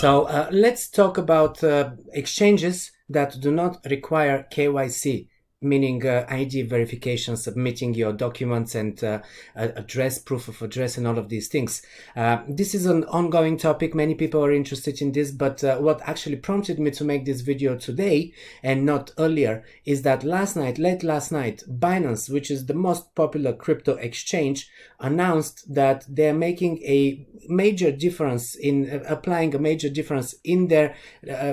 So let's talk about exchanges that do not require KYC, meaning ID verification, submitting your documents and address, proof of address, and all of these things. This is an ongoing topic. Many people are interested in this, but what actually prompted me to make this video today and not earlier is that late last night, Binance, which is the most popular crypto exchange, announced that they're making a major difference in applying a major difference in their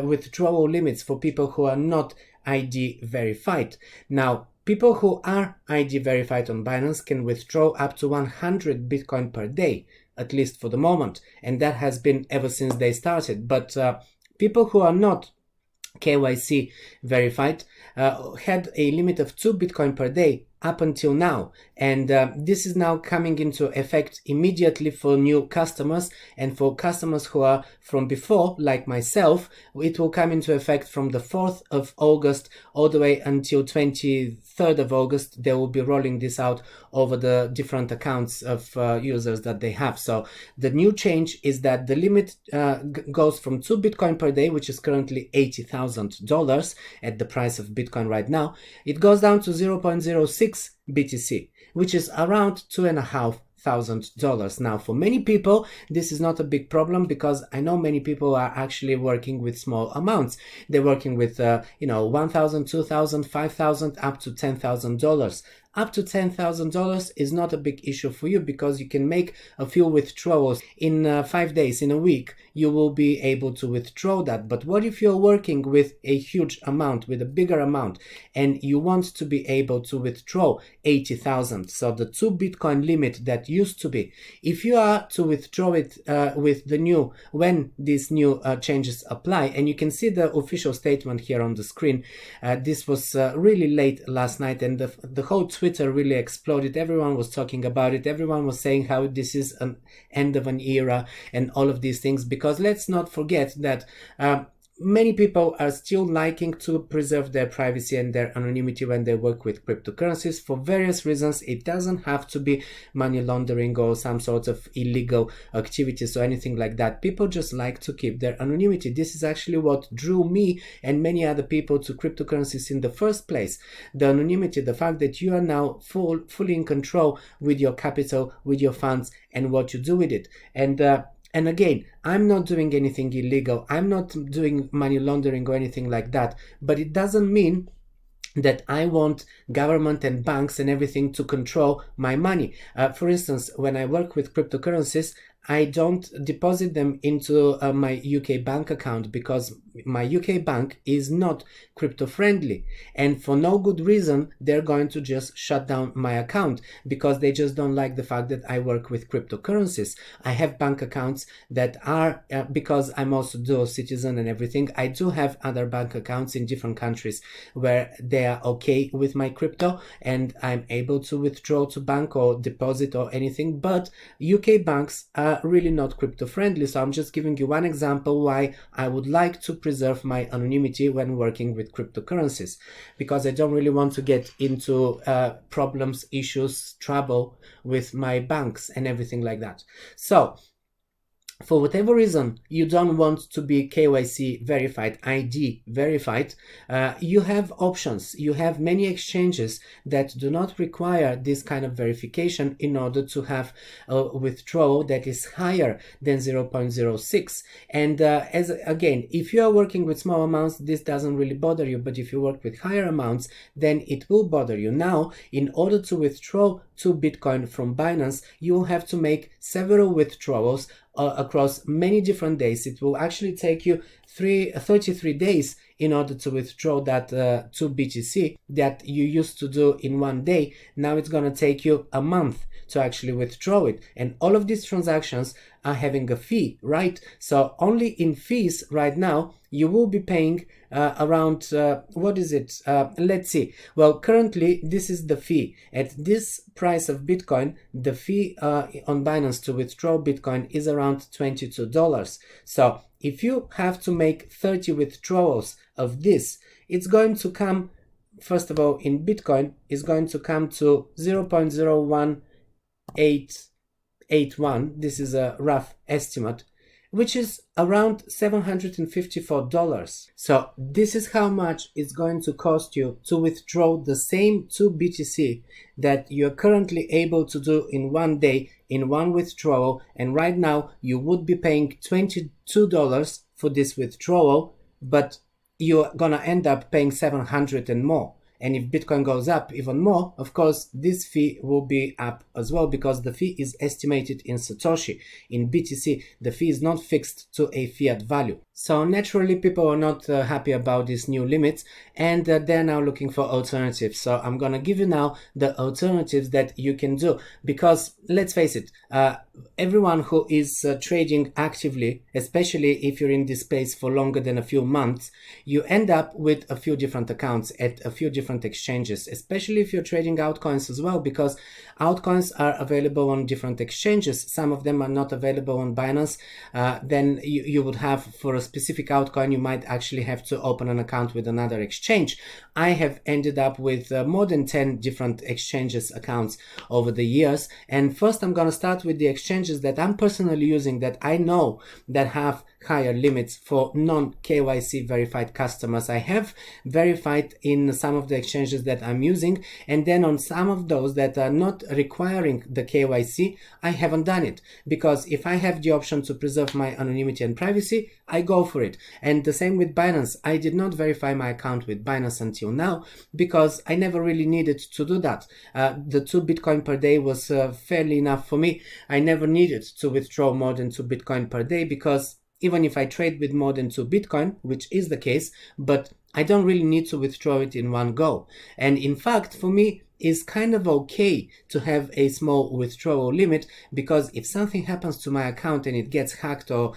withdrawal limits for people who are not ID verified. Now, people who are ID verified on Binance can withdraw up to 100 Bitcoin per day, at least for the moment, and that has been ever since they started. But people who are not KYC verified had a limit of 2 Bitcoin per day up until now, and this is now coming into effect immediately for new customers, and for customers who are from before, like myself, it will come into effect from the 4th of August all the way until 23rd of August. They will be rolling this out over the different accounts of users that they have. So the new change is that the limit goes from 2 Bitcoin per day, which is currently $80,000 at the price of Bitcoin right now. It goes down to 0.06 BTC, which is around $2,500. Now, for many people, this is not a big problem, because I know many people are actually working with small amounts. They're working with, $1,000, $2,000, $5,000, up to $10,000. Up to $10,000 is not a big issue for you, because you can make a few withdrawals in 5 days, in a week. You will be able to withdraw that. But what if you're working with a huge amount, with a bigger amount, and you want to be able to withdraw 80,000? So the 2 Bitcoin limit that used to be, if you are to withdraw it with the new, when these new changes apply, and you can see the official statement here on the screen. This was really late last night, and the whole Twitter really exploded. Everyone was talking about it. Everyone was saying how this is an end of an era and all of these things, because let's not forget that many people are still liking to preserve their privacy and their anonymity when they work with cryptocurrencies for various reasons. It doesn't have to be money laundering or some sort of illegal activities or anything like that. People just like to keep their anonymity. This is actually what drew me and many other people to cryptocurrencies in the first place. The anonymity, the fact that you are now fully in control with your capital, with your funds, and what you do with it. And again, I'm not doing anything illegal. I'm not doing money laundering or anything like that. But it doesn't mean that I want government and banks and everything to control my money. For instance, when I work with cryptocurrencies, I don't deposit them into my UK bank account, because my UK bank is not crypto friendly, and for no good reason they're going to just shut down my account, because they just don't like the fact that I work with cryptocurrencies. I have bank accounts that are, because I'm also dual citizen and everything, I do have other bank accounts in different countries where they are okay with my crypto, and I'm able to withdraw to bank or deposit or anything. But UK banks are really not crypto friendly. So I'm just giving you one example why I would like to preserve my anonymity when working with cryptocurrencies, because I don't really want to get into problems, issues, trouble with my banks and everything like that. So for whatever reason you don't want to be KYC verified, ID verified, you have options. You have many exchanges that do not require this kind of verification in order to have a withdrawal that is higher than 0.06. And again, if you are working with small amounts, this doesn't really bother you. But if you work with higher amounts, then it will bother you. Now, in order to withdraw 2 Bitcoin from Binance, you will have to make several withdrawals across many different days. It will actually take you 33 days in order to withdraw that 2 BTC that you used to do in 1 day. Now it's going to take you a month to actually withdraw it. And all of these transactions are having a fee, right? So only in fees right now, you will be paying around, what is it? Let's see. Well, currently, this is the fee. At this price of Bitcoin, the fee on Binance to withdraw Bitcoin is around $22. So if you have to make 30 withdrawals of this, it's going to come, first of all, in Bitcoin, is going to come to 0.01881. This is a rough estimate, which is around $754. So this is how much it's going to cost you to withdraw the same 2 BTC that you're currently able to do in one day in one withdrawal. And right now you would be paying $22 for this withdrawal, but you're gonna end up paying 700 and more. And if Bitcoin goes up even more, of course, this fee will be up as well, because the fee is estimated in Satoshi. In BTC, the fee is not fixed to a fiat value. So naturally, people are not happy about these new limits, and they're now looking for alternatives. So I'm going to give you now the alternatives that you can do, because let's face it, everyone who is trading actively, especially if you're in this space for longer than a few months, you end up with a few different accounts at a few different exchanges, especially if you're trading altcoins as well, because altcoins are available on different exchanges. Some of them are not available on Binance. Then you would have, for a specific altcoin, you might actually have to open an account with another exchange. I have ended up with more than 10 different exchanges accounts over the years. And first I'm going to start with the exchanges that I'm personally using, that I know that have higher limits for non-KYC verified customers. I have verified in some of the exchanges that I'm using, and then on some of those that are not requiring the KYC, I haven't done it, because if I have the option to preserve my anonymity and privacy, I go for it. And the same with Binance. I did not verify my account with Binance until now, because I never really needed to do that. The 2 Bitcoin per day was fairly enough for me. I never needed to withdraw more than 2 Bitcoin per day, because even if I trade with more than 2 Bitcoin, which is the case, but I don't really need to withdraw it in one go. And in fact, for me, it's kind of okay to have a small withdrawal limit, because if something happens to my account and it gets hacked or,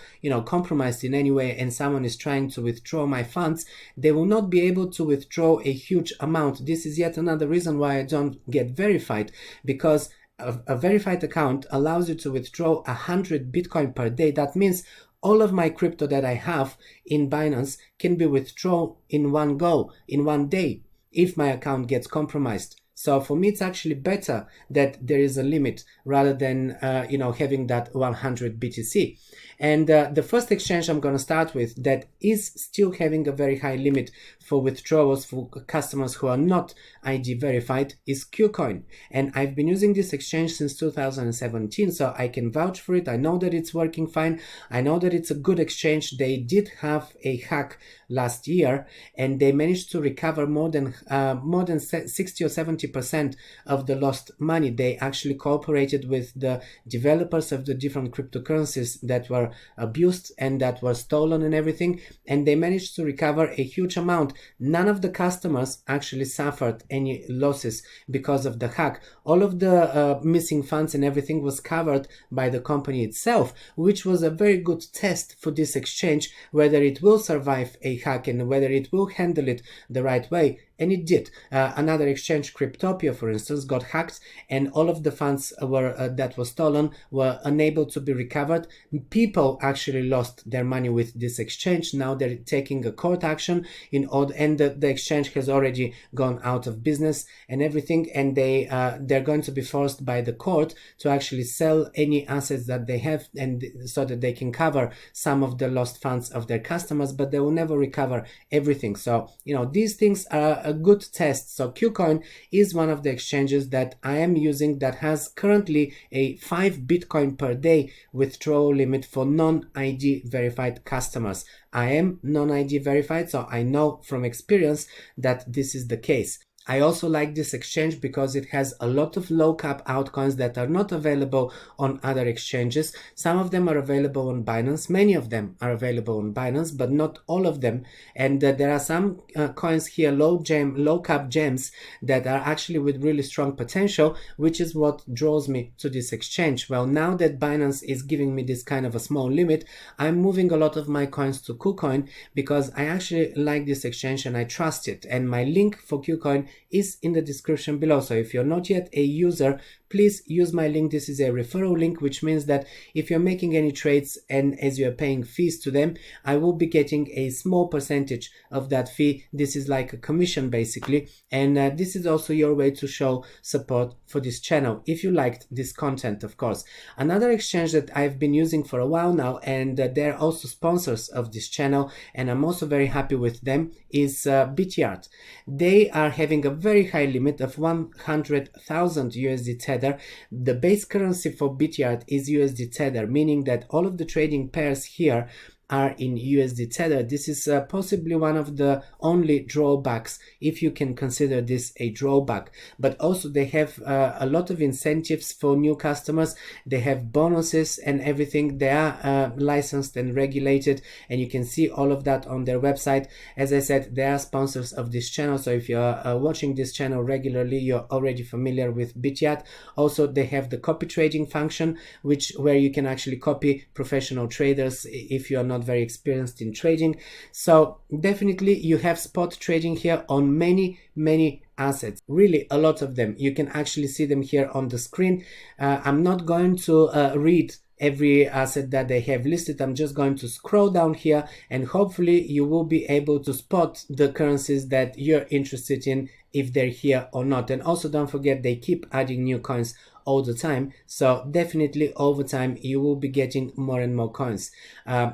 compromised in any way, and someone is trying to withdraw my funds, they will not be able to withdraw a huge amount. This is yet another reason why I don't get verified, because a verified account allows you to withdraw 100 Bitcoin per day. That means all of my crypto that I have in Binance can be withdrawn in one go, in one day, if my account gets compromised. So for me, it's actually better that there is a limit rather than, having that 100 BTC. And the first exchange I'm going to start with that is still having a very high limit for withdrawals for customers who are not ID verified is Kucoin. And I've been using this exchange since 2017, so I can vouch for it. I know that it's working fine. I know that it's a good exchange. They did have a hack last year, and they managed to recover more than 60 or 70% of the lost money. They actually cooperated with the developers of the different cryptocurrencies that were abused and that were stolen and everything, and they managed to recover a huge amount. None of the customers actually suffered any losses because of the hack. All of the missing funds and everything was covered by the company itself, which was a very good test for this exchange, whether it will survive a hack and whether it will handle it the right way. And it did. Another exchange, Cryptopia, for instance, got hacked, and all of the funds that was stolen were unable to be recovered. People actually lost their money with this exchange. Now they're taking a court action and the exchange has already gone out of business and everything, and they're going to be forced by the court to actually sell any assets that they have, and so that they can cover some of the lost funds of their customers, but they will never recover everything. So these things are a good test. So Kucoin is one of the exchanges that I am using that has currently a 5 Bitcoin per day withdrawal limit for non-ID verified customers. I am non-ID verified, so I know from experience that this is the case. I also like this exchange because it has a lot of low cap altcoins that are not available on other exchanges. Some of them are available on Binance. Many of them are available on Binance, but not all of them. And there are some coins here, low cap gems, that are actually with really strong potential, which is what draws me to this exchange. Well, now that Binance is giving me this kind of a small limit, I'm moving a lot of my coins to Kucoin because I actually like this exchange and I trust it. And my link for Kucoin is in the description below. So if you're not yet a user, please use my link. This is a referral link, which means that if you're making any trades and as you're paying fees to them, I will be getting a small percentage of that fee. This is like a commission basically, and this is also your way to show support for this channel if you liked this content, of course. Another exchange that I've been using for a while now, and they're also sponsors of this channel, and I'm also very happy with them, is Bityard. They are having a very high limit of 100,000 USD Tether. The base currency for Bityard is USD Tether, meaning that all of the trading pairs here are in USD Tether. This is possibly one of the only drawbacks, if you can consider this a drawback. But also they have a lot of incentives for new customers. They have bonuses and everything. They are licensed and regulated, and you can see all of that on their website. As I said, they are sponsors of this channel, so if you're watching this channel regularly, you're already familiar with Bityard. Also, they have the copy trading function, where you can actually copy professional traders if you are not very experienced in trading. So definitely you have spot trading here on many assets, really a lot of them. You can actually see them here on the screen. I'm not going to read every asset that they have listed. I'm just going to scroll down here, and hopefully you will be able to spot the currencies that you're interested in, if they're here or not. And also don't forget, they keep adding new coins all the time, so definitely over time you will be getting more and more coins.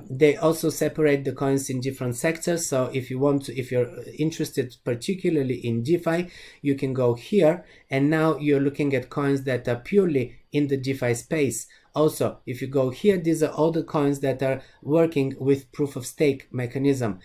They also separate the coins in different sectors, so if you're interested particularly in DeFi, you can go here, and now you're looking at coins that are purely in the DeFi space. Also, if you go here, these are all the coins that are working with proof of stake mechanism.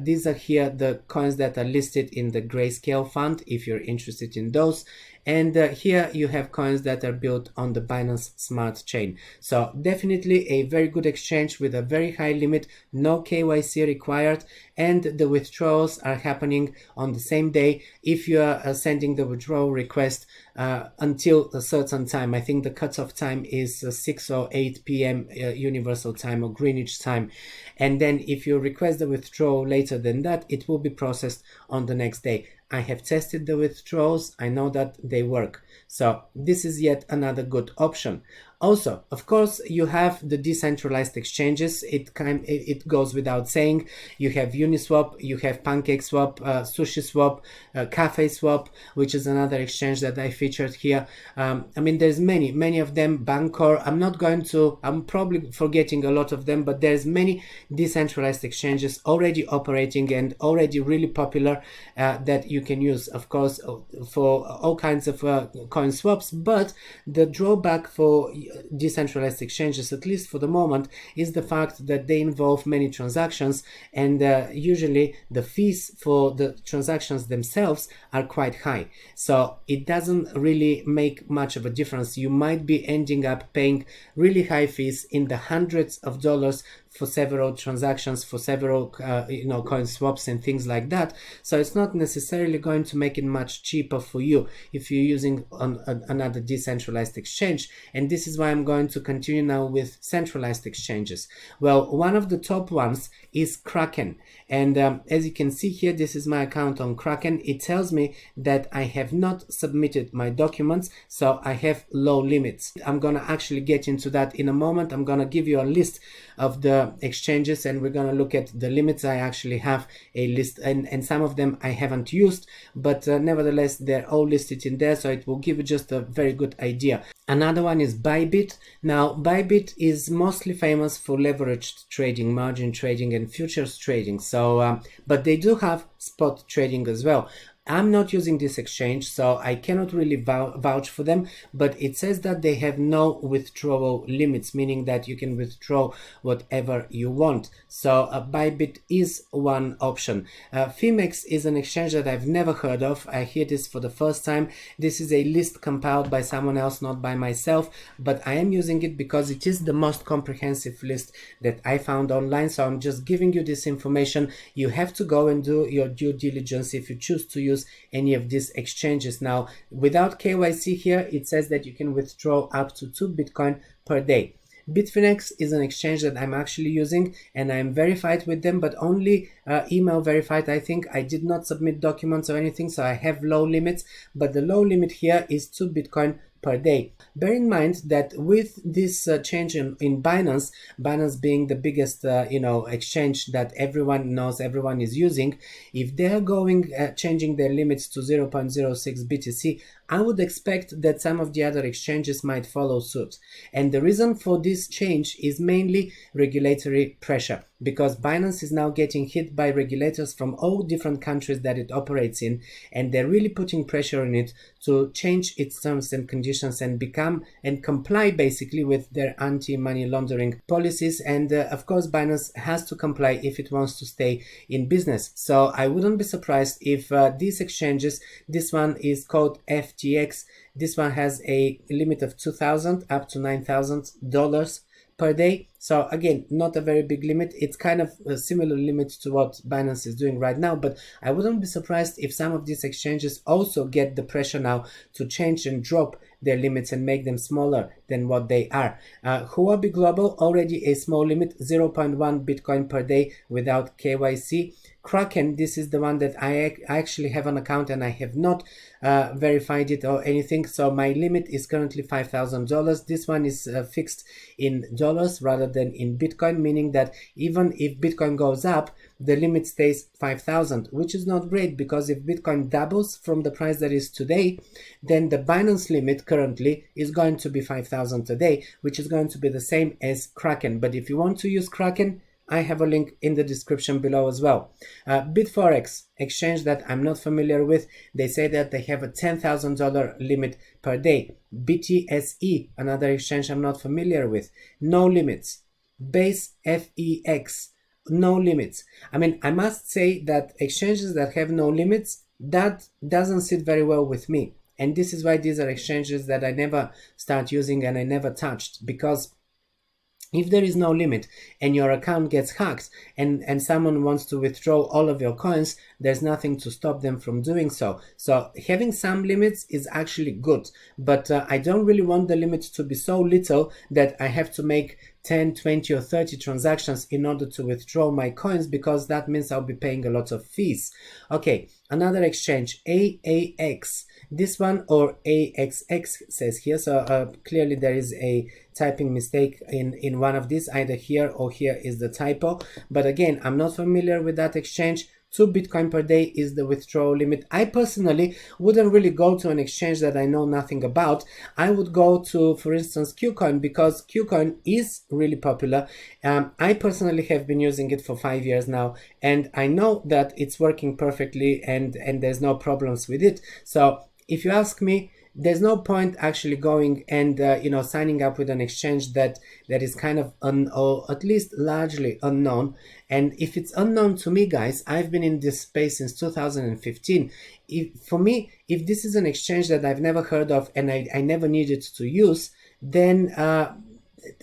These are here the coins that are listed in the Grayscale fund, if you're interested in those. And here you have coins that are built on the Binance Smart Chain. So definitely a very good exchange with a very high limit, no KYC required, and the withdrawals are happening on the same day if you are sending the withdrawal request until a certain time. I think the cutoff time is 6 or 8 p.m. Universal Time or Greenwich Time. And then if you request the withdrawal later than that, it will be processed on the next day. I have tested the withdrawals. I know that they work. So this is yet another good option. Also, of course, you have the decentralized exchanges. It goes without saying. You have Uniswap, you have PancakeSwap, SushiSwap, CafeSwap, which is another exchange that I featured here. I mean, there's many of them. Bancor. I'm probably forgetting a lot of them, but there's many decentralized exchanges already operating and already really popular that you can use, of course, for all kinds of coin swaps. But the drawback for decentralized exchanges, at least for the moment, is the fact that they involve many transactions, and usually the fees for the transactions themselves are quite high. So it doesn't really make much of a difference. You might be ending up paying really high fees in the hundreds of dollars for several transactions, for several coin swaps and things like that. So it's not necessarily going to make it much cheaper for you if you're using another decentralized exchange. And this is why I'm going to continue now with centralized exchanges. Well, one of the top ones is Kraken, and as you can see here, this is my account on Kraken. It tells me that I have not submitted my documents, so I have low limits. I'm gonna actually get into that in a moment. I'm gonna give you a list of the exchanges, and we're gonna look at the limits. I actually have a list, and some of them I haven't used, but nevertheless they're all listed in there, so it will give you just a very good idea. Another one is Bybit. Now, Bybit is mostly famous for leveraged trading, margin trading, and futures trading. So, but they do have spot trading as well. I'm not using this exchange, so I cannot really vouch for them, but it says that they have no withdrawal limits, meaning that you can withdraw whatever you want. So Bybit is one option. Primex is an exchange that I've never heard of. I hear this for the first time. This is a list compiled by someone else, not by myself, but I am using it because it is the most comprehensive list that I found online. So I'm just giving you this information. You have to go and do your due diligence if you choose to use any of these exchanges. Now, without KYC here, it says that you can withdraw up to 2 Bitcoin per day. Bitfinex is an exchange that I'm actually using, and I'm verified with them, but only email verified. I think I did not submit documents or anything, so I have low limits, but the low limit here is 2 Bitcoin per day. Bear in mind that with this change in Binance being the biggest exchange that everyone knows, everyone is using, if they're going changing their limits to 0.06 BTC, I would expect that some of the other exchanges might follow suit. And the reason for this change is mainly regulatory pressure, because Binance is now getting hit by regulators from all different countries that it operates in, and they're really putting pressure on it to change its terms and conditions and become and comply basically with their anti-money laundering policies. And of course, Binance has to comply if it wants to stay in business. So I wouldn't be surprised if these exchanges, this one is called FTX, this one has a limit of $2,000 up to $9,000 per day. So again, not a very big limit. It's kind of a similar limit to what Binance is doing right now, but I wouldn't be surprised if some of these exchanges also get the pressure now to change and drop their limits and make them smaller than what they are. Huobi Global, already a small limit, 0.1 Bitcoin per day without KYC. Kraken, this is the one that I actually have an account and I have not verified it or anything. So my limit is currently $5,000. This one is fixed in dollars rather than in Bitcoin, meaning that even if Bitcoin goes up, the limit stays 5,000, which is not great, because if Bitcoin doubles from the price that is today, then the Binance limit currently is going to be 5,000 a day, which is going to be the same as Kraken. But if you want to use Kraken, I have a link in the description below as well. Bitfinex, exchange that I'm not familiar with, they say that they have a $10,000 limit per day. BTSE, another exchange I'm not familiar with, no limits. Base FEX, no limits. I mean, I must say that exchanges that have no limits, that doesn't sit very well with me. And this is why these are exchanges that I never start using and I never touched, because if there is no limit and your account gets hacked and someone wants to withdraw all of your coins, there's nothing to stop them from doing so. So having some limits is actually good, but I don't really want the limit to be so little that I have to make 10, 20 or 30 transactions in order to withdraw my coins, because that means I'll be paying a lot of fees. Okay, another exchange, AAX. This one, or AXX says here, so clearly there is a typing mistake in one of these, either here or here is the typo. But again, I'm not familiar with that exchange. 2 Bitcoin per day is the withdrawal limit. I personally wouldn't really go to an exchange that I know nothing about. I would go to, for instance, Kucoin, because Kucoin is really popular. I personally have been using it for 5 years now, and I know that it's working perfectly and there's no problems with it. So if you ask me, there's no point actually going and signing up with an exchange that is kind of or at least largely unknown. And if it's unknown to me, guys, I've been in this space since 2015. For me, if this is an exchange that I've never heard of and I never needed to use, then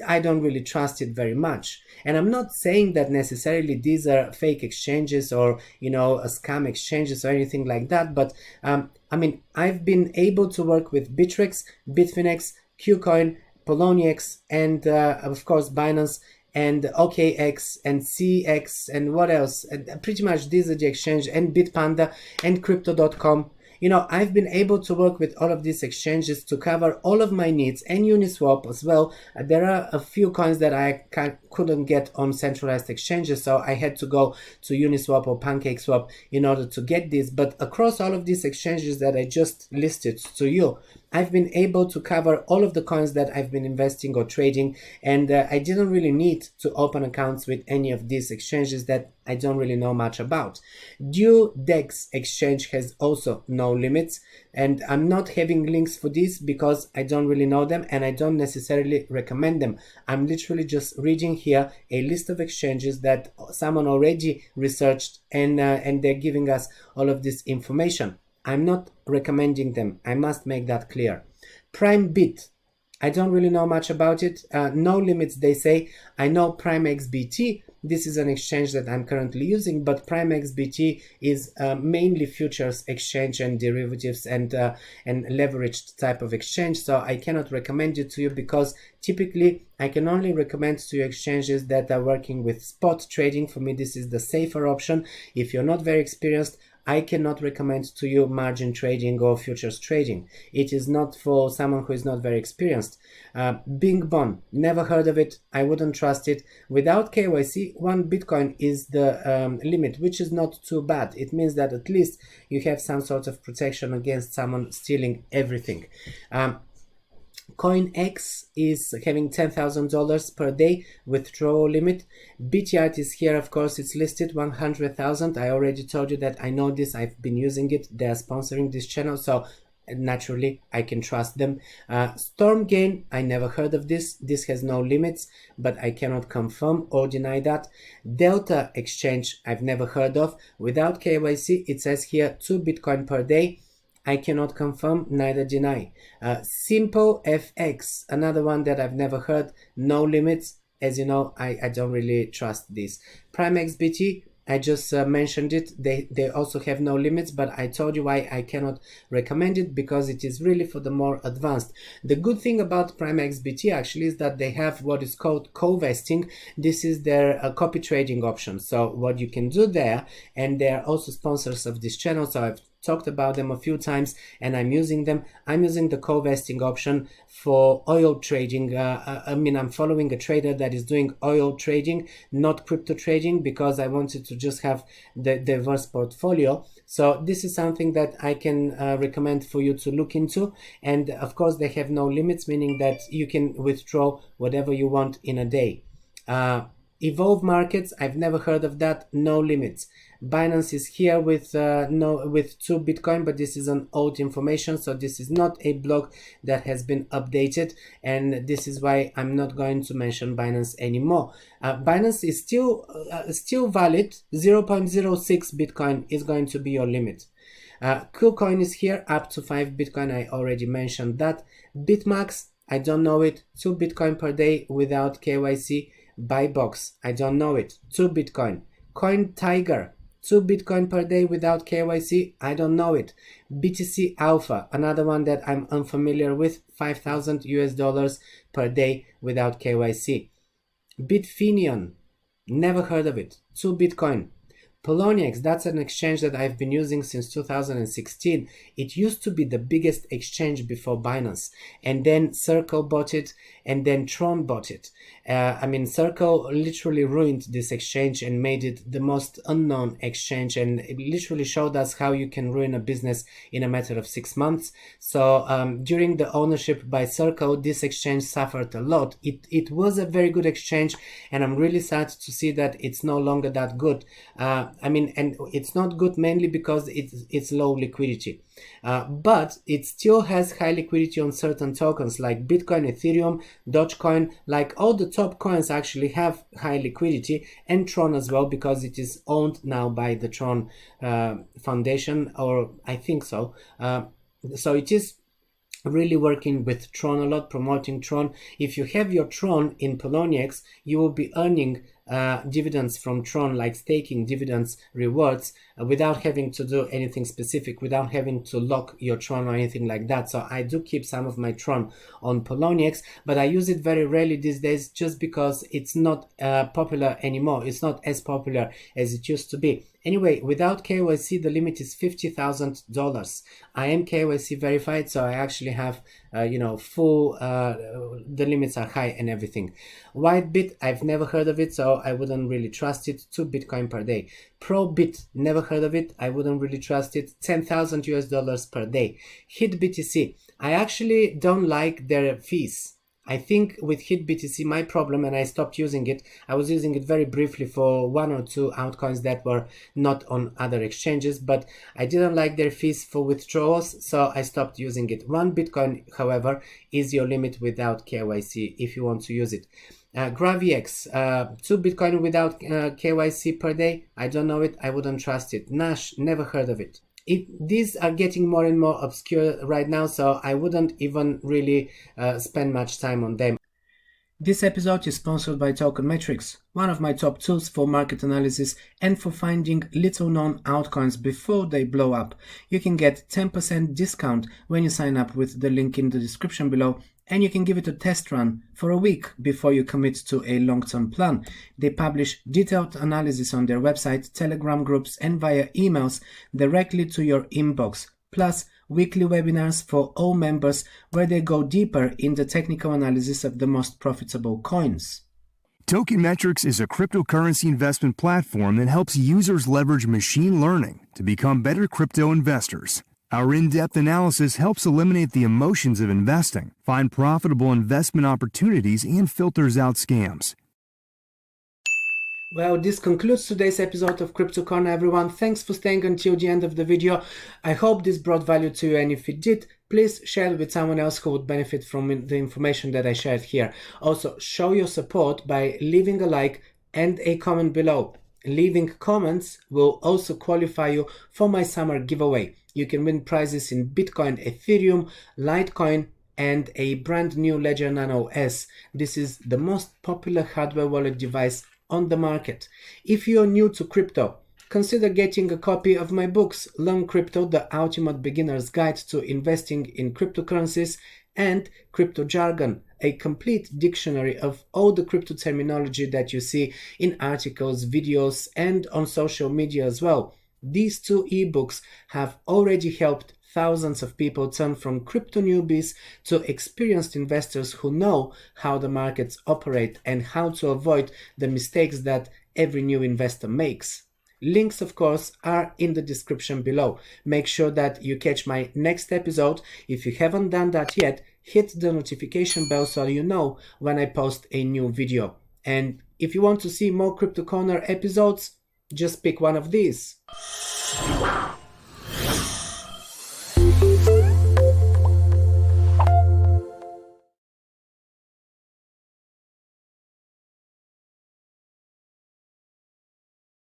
I don't really trust it very much. And I'm not saying that necessarily these are fake exchanges or scam exchanges or anything like that, but I mean, I've been able to work with Bittrex, Bitfinex, Kucoin, Poloniex, and of course Binance, and okex and CX, and what else, and pretty much these are the exchange, and Bitpanda and crypto.com. I've been able to work with all of these exchanges to cover all of my needs, and Uniswap as well. There are a few coins that I couldn't get on centralized exchanges, so I had to go to Uniswap or PancakeSwap in order to get this. But across all of these exchanges that I just listed to you, I've been able to cover all of the coins that I've been investing or trading, and I didn't really need to open accounts with any of these exchanges that I don't really know much about. DYOR exchange has also no limits, and I'm not having links for this because I don't really know them and I don't necessarily recommend them. I'm literally just reading here a list of exchanges that someone already researched, and they're giving us all of this information. I'm not recommending them. I must make that clear. Primex Bt, I don't really know much about it. No limits, they say. I know Primex Bt. This is an exchange that I'm currently using, but Primex Bt is mainly futures exchange and derivatives and leveraged type of exchange. So I cannot recommend it to you, because typically I can only recommend to you exchanges that are working with spot trading. For me, this is the safer option. If you're not very experienced, I cannot recommend to you margin trading or futures trading. It is not for someone who is not very experienced. Bing Bon, never heard of it. I wouldn't trust it. Without KYC, 1 Bitcoin is the limit, which is not too bad. It means that at least you have some sort of protection against someone stealing everything. CoinX is having $10,000 per day withdrawal limit. Bityard is here, of course, it's listed 100,000. I already told you that I know this, I've been using it, they are sponsoring this channel, so naturally I can trust them. Stormgain, I never heard of this. This has no limits, but I cannot confirm or deny that. Delta Exchange, I've never heard of. Without KYC, it says here 2 Bitcoin per day. I cannot confirm, neither deny. simpleBityard, another one that I've never heard, no limits. As you know, I don't really trust this. Primex Bt, I just mentioned it. They also have no limits, but I told you why I cannot recommend it, because it is really for the more advanced. The good thing about Primex Bt actually is that they have what is called co-vesting. This is their copy trading option. So what you can do there, and they are also sponsors of this channel, so I've talked about them a few times and I'm using them. I'm using the co-vesting option for oil trading. I'm following a trader that is doing oil trading, not crypto trading, because I wanted to just have the diverse portfolio. So this is something that I can recommend for you to look into. And of course they have no limits, meaning that you can withdraw whatever you want in a day. Evolve Markets, I've never heard of that, no limits. Binance is here with 2 Bitcoin, but this is an old information, so this is not a blog that has been updated, and this is why I'm not going to mention Binance anymore. Binance is still valid. 0.06 Bitcoin is going to be your limit. Kucoin is here, up to 5 Bitcoin, I already mentioned that. Bitmax, I don't know it, 2 Bitcoin per day without KYC. Buybox, I don't know it, 2 Bitcoin. Coin Tiger, 2 Bitcoin per day without KYC, I don't know it. BTC Alpha, another one that I'm unfamiliar with, $5,000 per day without KYC. Bitfinex, never heard of it, 2 Bitcoin. Poloniex, that's an exchange that I've been using since 2016. It used to be the biggest exchange before Binance, and then Circle bought it, and then Tron bought it. Circle literally ruined this exchange and made it the most unknown exchange, and it literally showed us how you can ruin a business in a matter of 6 months. So during the ownership by Circle, this exchange suffered a lot. It was a very good exchange, and I'm really sad to see that it's no longer that good. And it's not good mainly because it's low liquidity. But it still has high liquidity on certain tokens like Bitcoin, Ethereum, Dogecoin, like all the top coins actually have high liquidity, and Tron as well, because it is owned now by the Tron Foundation, or I think so. So it is really working with Tron a lot, promoting Tron. If you have your Tron in Poloniex, you will be earning dividends from Tron, like staking dividends, rewards, without having to do anything specific, without having to lock your Tron or anything like that. So I do keep some of my Tron on Poloniex, but I use it very rarely these days, just because it's not popular anymore. It's not as popular as it used to be. Anyway, without KYC, the limit is $50,000. I am KYC verified, so I actually have full, the limits are high and everything. Whitebit, I've never heard of it, so I wouldn't really trust it. 2 Bitcoin per day. Probit, never heard of it, I wouldn't really trust it. $10,000 per day. HitBTC, I actually don't like their fees. I think with HitBTC, my problem, and I stopped using it, I was using it very briefly for 1 or 2 altcoins that were not on other exchanges, but I didn't like their fees for withdrawals, so I stopped using it. 1 Bitcoin, however, is your limit without KYC if you want to use it. GravyX, 2 Bitcoin without KYC per day, I don't know it, I wouldn't trust it. Nash, never heard of it. These are getting more and more obscure right now, so I wouldn't even really spend much time on them. This episode is sponsored by Tokenmetrics, one of my top tools for market analysis and for finding little-known altcoins before they blow up. You can get 10% discount when you sign up with the link in the description below, and you can give it a test run for a week before you commit to a long-term plan. They publish detailed analysis on their website, Telegram groups, and via emails directly to your inbox, plus weekly webinars for all members where they go deeper in the technical analysis of the most profitable coins. Tokenmetrics is a cryptocurrency investment platform that helps users leverage machine learning to become better crypto investors. Our in-depth analysis helps eliminate the emotions of investing, find profitable investment opportunities, and filters out scams. Well, this concludes today's episode of Crypto Corner, everyone. Thanks for staying until the end of the video. I hope this brought value to you, and if it did, please share it with someone else who would benefit from the information that I shared here. Also, show your support by leaving a like and a comment below. Leaving comments will also qualify you for my summer giveaway. You can win prizes in Bitcoin, Ethereum, Litecoin, and a brand new Ledger Nano S. This is the most popular hardware wallet device on the market. If you're new to crypto, consider getting a copy of my books, Learn Crypto, the Ultimate Beginner's Guide to Investing in Cryptocurrencies, and Crypto Jargon, a complete dictionary of all the crypto terminology that you see in articles, videos, and on social media as well. These two ebooks have already helped thousands of people turn from crypto newbies to experienced investors who know how the markets operate and how to avoid the mistakes that every new investor makes. Links, of course, are in the description below. Make sure that you catch my next episode. If you haven't done that yet, hit the notification bell so you know when I post a new video. And if you want to see more Crypto Corner episodes, just pick one of these.